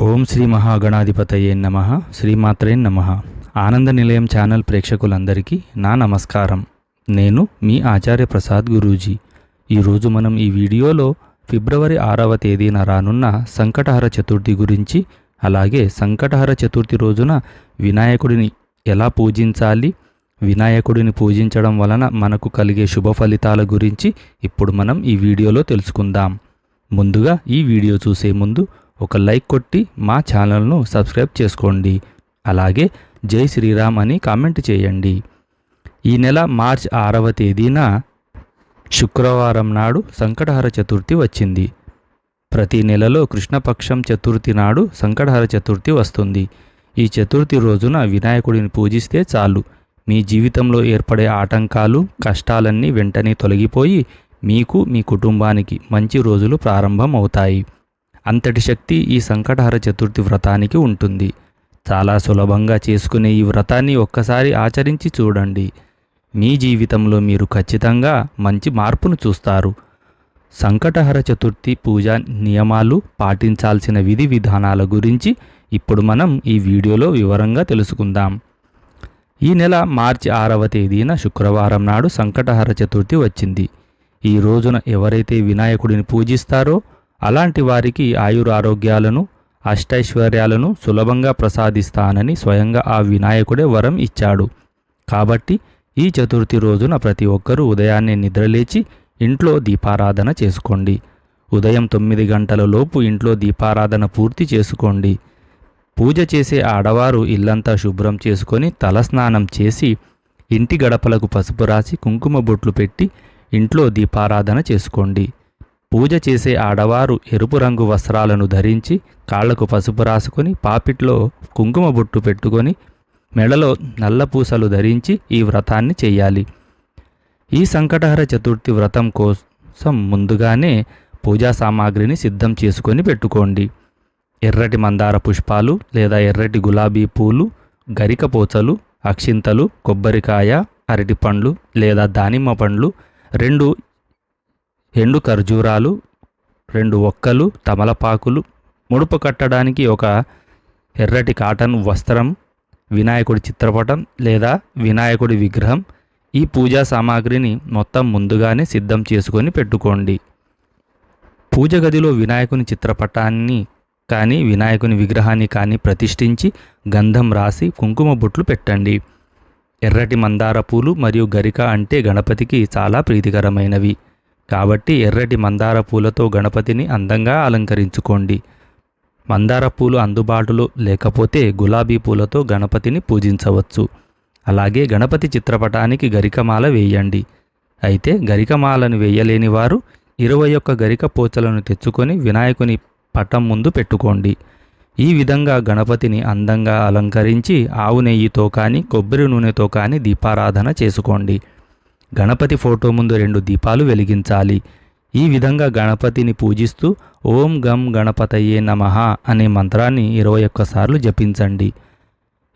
ఓం శ్రీ మహాగణాధిపతయే నమః. శ్రీమాత్రే నమః. ఆనంద నిలయం ఛానల్ ప్రేక్షకులందరికీ నా నమస్కారం. నేను మీ ఆచార్య ప్రసాద్ గురూజీ. ఈరోజు మనం ఈ వీడియోలో ఫిబ్రవరి 6వ తేదీన రానున్న సంకటహర చతుర్థి గురించి, అలాగే సంకటహర చతుర్థి రోజున వినాయకుడిని ఎలా పూజించాలి, వినాయకుడిని పూజించడం వలన మనకు కలిగే శుభ ఫలితాల గురించి ఇప్పుడు మనం ఈ వీడియోలో తెలుసుకుందాం. ముందుగా ఈ వీడియో చూసే ముందు ఒక లైక్ కొట్టి మా ఛానల్ను సబ్స్క్రైబ్ చేసుకోండి. అలాగే జై శ్రీరామ్ అని కామెంట్ చేయండి. ఈ నెల మార్చి 6వ తేదీన శుక్రవారం నాడు సంకటహర చతుర్థి వచ్చింది. ప్రతి నెలలో కృష్ణపక్షం చతుర్థి నాడు సంకటహర చతుర్థి వస్తుంది. ఈ చతుర్థి రోజున వినాయకుడిని పూజిస్తే చాలు, మీ జీవితంలో ఏర్పడే ఆటంకాలు, కష్టాలన్నీ వెంటనే తొలగిపోయి మీకు, మీ కుటుంబానికి మంచి రోజులు ప్రారంభం అవుతాయి. అంతటి శక్తి ఈ సంకటహర చతుర్థి వ్రతానికి ఉంటుంది. చాలా సులభంగా చేసుకునే ఈ వ్రతాన్ని ఒక్కసారి ఆచరించి చూడండి. మీ జీవితంలో మీరు ఖచ్చితంగా మంచి మార్పును చూస్తారు. సంకటహర చతుర్థి పూజ నియమాలు, పాటించాల్సిన విధి విధానాల గురించి ఇప్పుడు మనం ఈ వీడియోలో వివరంగా తెలుసుకుందాం. ఈ నెల మార్చి 6వ తేదీన శుక్రవారం నాడు సంకటహర చతుర్థి వచ్చింది. ఈ రోజున ఎవరైతే వినాయకుడిని పూజిస్తారో అలాంటి వారికి ఆయురారోగ్యాలను, అష్టైశ్వర్యాలను సులభంగా ప్రసాదిస్తానని స్వయంగా ఆ వినాయకుడే వరం ఇచ్చాడు. కాబట్టి ఈ చతుర్థి రోజున ప్రతి ఒక్కరూ ఉదయాన్నే నిద్రలేచి ఇంట్లో దీపారాధన చేసుకోండి. ఉదయం 9 గంటల లోపు ఇంట్లో దీపారాధన పూర్తి చేసుకోండి. పూజ చేసే ఆడవారు ఇల్లంతా శుభ్రం చేసుకొని తలస్నానం చేసి ఇంటి గడపలకు పసుపు రాసి కుంకుమ బొట్లు పెట్టి ఇంట్లో దీపారాధన చేసుకోండి. పూజ చేసే ఆడవారు ఎరుపు రంగు వస్త్రాలను ధరించి కాళ్లకు పసుపు రాసుకొని పాపిట్లో కుంకుమ బొట్టు పెట్టుకొని మెడలో నల్ల పూసలు ధరించి ఈ వ్రతాన్ని చేయాలి. ఈ సంకటహర చతుర్థి వ్రతం కోసం ముందుగానే పూజా సామాగ్రిని సిద్ధం చేసుకొని పెట్టుకోండి. ఎర్రటి మందార పుష్పాలు లేదా ఎర్రటి గులాబీ పూలు, గరిక పోచలు, అక్షింతలు, కొబ్బరికాయ, అరటి పండ్లు లేదా దానిమ్మ పండ్లు, 2 ఎండు ఖర్జూరాలు, 2 ఒక్కలు, తమలపాకులు, ముడుపు కట్టడానికి ఒక ఎర్రటి కాటన్ వస్త్రం, వినాయకుడి చిత్రపటం లేదా వినాయకుడి విగ్రహం. ఈ పూజా సామాగ్రిని మొత్తం ముందుగానే సిద్ధం చేసుకొని పెట్టుకోండి. పూజ గదిలో వినాయకుని చిత్రపటాన్ని కానీ వినాయకుని విగ్రహాన్ని కానీ ప్రతిష్ఠించి గంధం రాసి కుంకుమ బొట్లు పెట్టండి. ఎర్రటి మందార పూలు మరియు గరిక అంటే గణపతికి చాలా ప్రీతికరమైనవి. కాబట్టి ఎర్రటి మందార పూలతో గణపతిని అందంగా అలంకరించుకోండి. మందార పూలు అందుబాటులో లేకపోతే గులాబీ పూలతో గణపతిని పూజించవచ్చు. అలాగే గణపతి చిత్రపటానికి గరికమాల వేయండి. అయితే గరికమాలను వేయలేని వారు 21 గరిక పోచలను తెచ్చుకొని వినాయకుని పటం ముందు పెట్టుకోండి. ఈ విధంగా గణపతిని అందంగా అలంకరించి ఆవు నెయ్యితో కానీ కొబ్బరి నూనెతో కానీ దీపారాధన చేసుకోండి. గణపతి ఫోటో ముందు 2 దీపాలు వెలిగించాలి. ఈ విధంగా గణపతిని పూజిస్తూ ఓం గం గణపతయే నమః అనే మంత్రాన్ని 21 సార్లు జపించండి.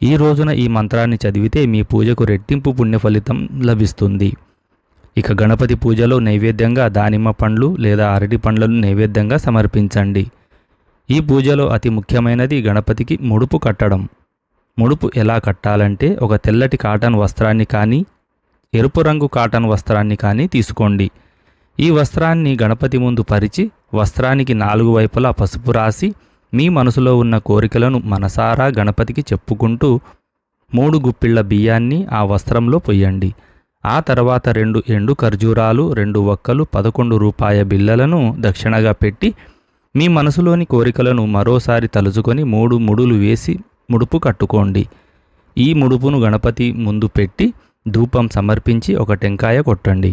ఈ రోజున ఈ మంత్రాన్ని చదివితే మీ పూజకు రెట్టింపు పుణ్య ఫలితం లభిస్తుంది. ఇక గణపతి పూజలో నైవేద్యంగా దానిమ్మ పండ్లు లేదా అరటి పండ్లను నైవేద్యంగా సమర్పించండి. ఈ పూజలో అతి ముఖ్యమైనది గణపతికి ముడుపు కట్టడం. ముడుపు ఎలా కట్టాలంటే ఒక తెల్లటి కాటన్ వస్త్రాన్ని కానీ ఎరుపు రంగు కాటన్ వస్త్రాన్ని కానీ తీసుకోండి. ఈ వస్త్రాన్ని గణపతి ముందు పరిచి వస్త్రానికి 4 వైపులా పసుపు రాసి మీ మనసులో ఉన్న కోరికలను మనసారా గణపతికి చెప్పుకుంటూ 3 గుప్పిళ్ల బియ్యాన్ని ఆ వస్త్రంలో పొయ్యండి. ఆ తర్వాత 2 ఎండు ఖర్జూరాలు, 2 ఒక్కలు, 11 రూపాయ బిళ్ళలను దక్షిణగా పెట్టి మీ మనసులోని కోరికలను మరోసారి తలుచుకొని 3 ముడులు వేసి ముడుపు కట్టుకోండి. ఈ ముడుపును గణపతి ముందు పెట్టి ధూపం సమర్పించి ఒక టెంకాయ కొట్టండి.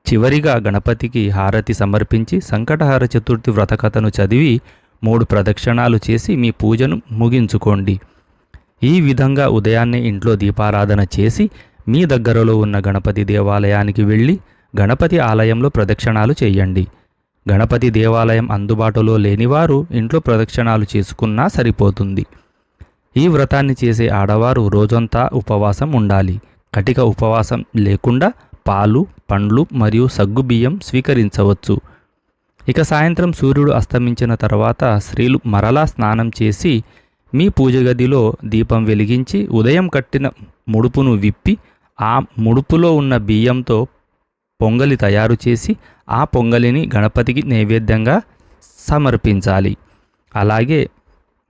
చివరిగా గణపతికి హారతి సమర్పించి సంకటహర చతుర్థి వ్రతకథను చదివి 3 ప్రదక్షిణాలు చేసి మీ పూజను ముగించుకోండి. ఈ విధంగా ఉదయాన్నే ఇంట్లో దీపారాధన చేసి మీ దగ్గరలో ఉన్న గణపతి దేవాలయానికి వెళ్ళి గణపతి ఆలయంలో ప్రదక్షిణాలు చేయండి. గణపతి దేవాలయం అందుబాటులో లేనివారు ఇంట్లో ప్రదక్షిణాలు చేసుకున్నా సరిపోతుంది. ఈ వ్రతాన్ని చేసే ఆడవారు రోజంతా ఉపవాసం ఉండాలి. కటిక ఉపవాసం లేకుండా పాలు, పండ్లు మరియు సగ్గుబియ్యం స్వీకరించవచ్చు. ఇక సాయంత్రం సూర్యుడు అస్తమించిన తర్వాత స్త్రీలు మరలా స్నానం చేసి మీ పూజ గదిలో దీపం వెలిగించి ఉదయం కట్టిన ముడుపును విప్పి ఆ ముడుపులో ఉన్న బియ్యంతో పొంగలి తయారు చేసి ఆ పొంగలిని గణపతికి నైవేద్యంగా సమర్పించాలి. అలాగే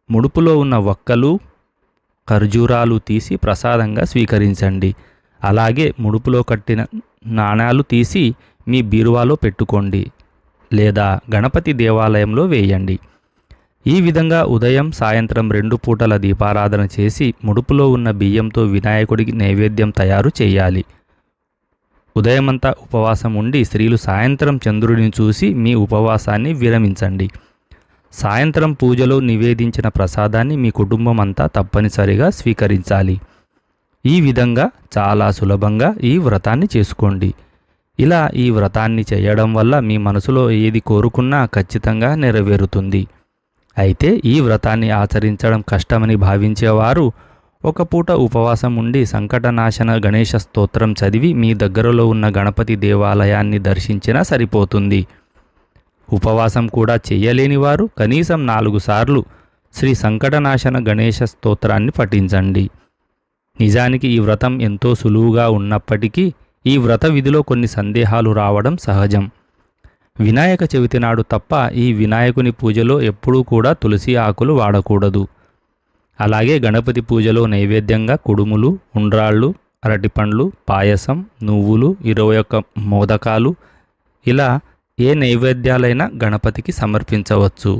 ముడుపులో ఉన్న వక్కలు ఖర్జూరాలు తీసి ప్రసాదంగా స్వీకరించండి. అలాగే ముడుపులో కట్టిన నాణాలు తీసి మీ బీరువాలో పెట్టుకోండి లేదా గణపతి దేవాలయంలో వేయండి. ఈ విధంగా ఉదయం సాయంత్రం 2 పూటల దీపారాధన చేసి ముడుపులో ఉన్న బియ్యంతో వినాయకుడికి నైవేద్యం తయారు చేయాలి. ఉదయమంతా ఉపవాసం ఉండి స్త్రీలు సాయంత్రం చంద్రుడిని చూసి మీ ఉపవాసాన్ని విరమించండి. సాయంత్రం పూజలో నివేదించిన ప్రసాదాన్ని మీ కుటుంబం అంతా తప్పనిసరిగా స్వీకరించాలి. ఈ విధంగా చాలా సులభంగా ఈ వ్రతాన్ని చేసుకోండి. ఇలా ఈ వ్రతాన్ని చేయడం వల్ల మీ మనసులో ఏది కోరుకున్నా ఖచ్చితంగా నెరవేరుతుంది. అయితే ఈ వ్రతాన్ని ఆచరించడం కష్టమని భావించేవారు ఒక పూట ఉపవాసం ఉండి సంకటనాశన గణేశ స్తోత్రం చదివి మీ దగ్గరలో ఉన్న గణపతి దేవాలయాన్ని దర్శించినా సరిపోతుంది. ఉపవాసం కూడా చేయలేని వారు కనీసం 4 సార్లు శ్రీ సంకటనాశన గణేశ స్తోత్రాన్ని పఠించండి. నిజానికి ఈ వ్రతం ఎంతో సులువుగా ఉన్నప్పటికీ ఈ వ్రత విధిలో కొన్ని సందేహాలు రావడం సహజం. వినాయక చవితి నాడు తప్ప ఈ వినాయకుని పూజలో ఎప్పుడూ కూడా తులసి ఆకులు వాడకూడదు. అలాగే గణపతి పూజలో నైవేద్యంగా కుడుములు, ఉండ్రాళ్ళు, అరటిపండ్లు, పాయసం, నువ్వులు, 21 మోదకాలు ఇలా ఏ నైవేద్యాలైనా గణపతికి సమర్పించవచ్చు.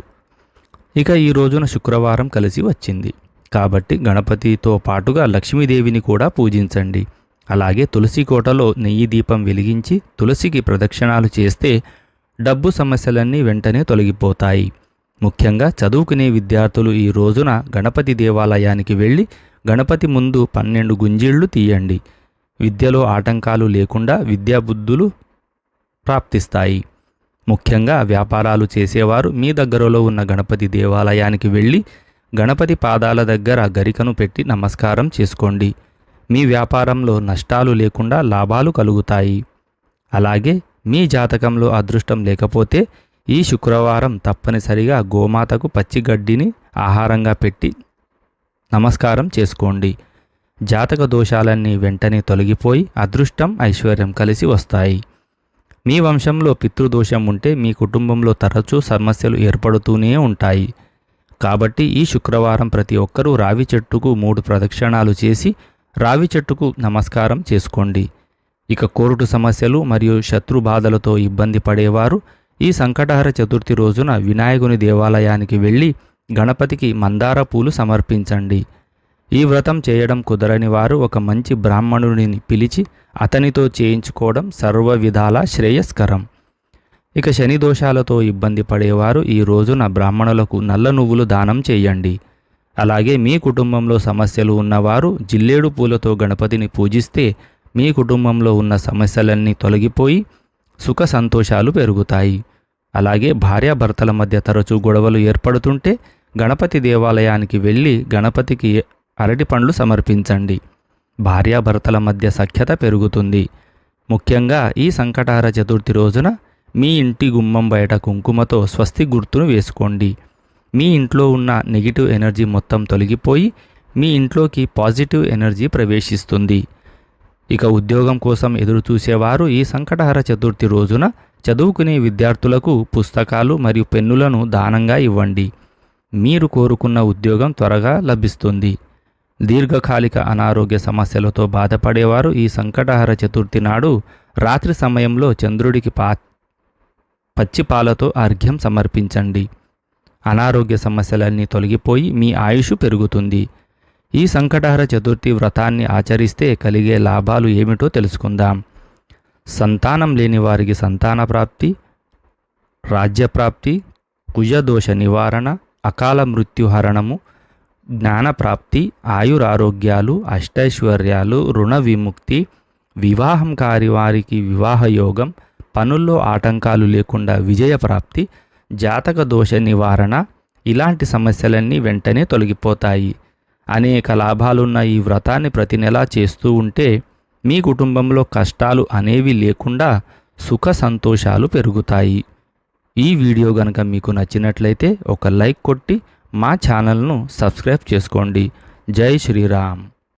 ఇక ఈ రోజున శుక్రవారం కలిసి వచ్చింది కాబట్టి గణపతితో పాటుగా లక్ష్మీదేవిని కూడా పూజించండి. అలాగే తులసి కోటలో నెయ్యి దీపం వెలిగించి తులసికి ప్రదక్షిణాలు చేస్తే డబ్బు సమస్యలన్నీ వెంటనే తొలగిపోతాయి. ముఖ్యంగా చదువుకునే విద్యార్థులు ఈ రోజున గణపతి దేవాలయానికి వెళ్ళి గణపతి ముందు 12 గుంజీళ్లు తీయండి. విద్యలో ఆటంకాలు లేకుండా విద్యాబుద్ధులు ప్రాప్తిస్తాయి. ముఖ్యంగా వ్యాపారాలు చేసేవారు మీ దగ్గరలో ఉన్న గణపతి దేవాలయానికి వెళ్ళి గణపతి పాదాల దగ్గర గరికను పెట్టి నమస్కారం చేసుకోండి. మీ వ్యాపారంలో నష్టాలు లేకుండా లాభాలు కలుగుతాయి. అలాగే మీ జాతకంలో అదృష్టం లేకపోతే ఈ శుక్రవారం తప్పనిసరిగా గోమాతకు పచ్చిగడ్డిని ఆహారంగా పెట్టి నమస్కారం చేసుకోండి. జాతక దోషాలన్నీ వెంటనే తొలగిపోయి అదృష్టం, ఐశ్వర్యం కలిసి వస్తాయి. మీ వంశంలో పితృదోషం ఉంటే మీ కుటుంబంలో తరచూ సమస్యలు ఏర్పడుతూనే ఉంటాయి. కాబట్టి ఈ శుక్రవారం ప్రతి ఒక్కరూ రావి చెట్టుకు 3 ప్రదక్షిణాలు చేసి రావి చెట్టుకు నమస్కారం చేసుకోండి. ఇక కోర్టు సమస్యలు మరియు శత్రు బాధలతో ఇబ్బంది పడేవారు ఈ సంకటహర చతుర్థి రోజున వినాయకుని దేవాలయానికి వెళ్ళి గణపతికి మందార పూలు సమర్పించండి. ఈ వ్రతం చేయడం కుదరని వారు ఒక మంచి బ్రాహ్మణుడిని పిలిచి అతనితో చేయించుకోవడం సర్వ విధాల శ్రేయస్కరం. ఇక శని దోషాలతో ఇబ్బంది పడేవారు ఈ రోజున బ్రాహ్మణులకు నల్ల నువ్వులు దానం చేయండి. అలాగే మీ కుటుంబంలో సమస్యలు ఉన్నవారు జిల్లేడు పూలతో గణపతిని పూజిస్తే మీ కుటుంబంలో ఉన్న సమస్యలన్నీ తొలగిపోయి సుఖ సంతోషాలు పెరుగుతాయి. అలాగే భార్యాభర్తల మధ్య తరచూ గొడవలు ఏర్పడుతుంటే గణపతి దేవాలయానికి వెళ్ళి గణపతికి అరటి పండ్లు సమర్పించండి. భార్యాభర్తల మధ్య సఖ్యత పెరుగుతుంది. ముఖ్యంగా ఈ సంకటహర చతుర్థి రోజున మీ ఇంటి గుమ్మం బయట కుంకుమతో స్వస్తి గుర్తును వేసుకోండి. మీ ఇంట్లో ఉన్న నెగిటివ్ ఎనర్జీ మొత్తం తొలగిపోయి మీ ఇంట్లోకి పాజిటివ్ ఎనర్జీ ప్రవేశిస్తుంది. ఇక ఉద్యోగం కోసం ఎదురు చూసేవారు ఈ సంకటహర చతుర్థి రోజున చదువుకునే విద్యార్థులకు పుస్తకాలు మరియు పెన్నులను దానంగా ఇవ్వండి. మీరు కోరుకున్న ఉద్యోగం త్వరగా లభిస్తుంది. దీర్ఘకాలిక అనారోగ్య సమస్యలతో బాధపడేవారు ఈ సంకటహర చతుర్థి నాడు రాత్రి సమయంలో చంద్రుడికి పచ్చి పాలతో అర్ఘ్యం సమర్పించండి. అనారోగ్య సమస్యలన్నీ తొలగిపోయి మీ ఆయుష్ పెరుగుతుంది. ఈ సంకటహర చతుర్థి వ్రతాన్ని ఆచరిస్తే కలిగే లాభాలు ఏమిటో తెలుసుకుందాం. సంతానం లేని వారికి సంతాన ప్రాప్తి, రాజ్యప్రాప్తి, కుజదోష నివారణ, అకాల మృత్యుహరణము, జ్ఞానప్రాప్తి, ఆయురారోగ్యాలు, అష్టైశ్వర్యాలు, రుణ విముక్తి, వివాహం కాని వారికి వివాహయోగం, పనుల్లో ఆటంకాలు లేకుండా విజయప్రాప్తి, జాతక దోష నివారణ ఇలాంటి సమస్యలన్నీ వెంటనే తొలగిపోతాయి. అనేక లాభాలున్న ఈ వ్రతాన్ని ప్రతి నెలా చేస్తూ ఉంటే మీ కుటుంబంలో కష్టాలు అనేవి లేకుండా సుఖ సంతోషాలు పెరుగుతాయి. ఈ వీడియో కనుక మీకు నచ్చినట్లయితే ఒక లైక్ కొట్టి మా ఛానల్ను సబ్స్క్రైబ్ చేసుకోండి. జై శ్రీరామ్.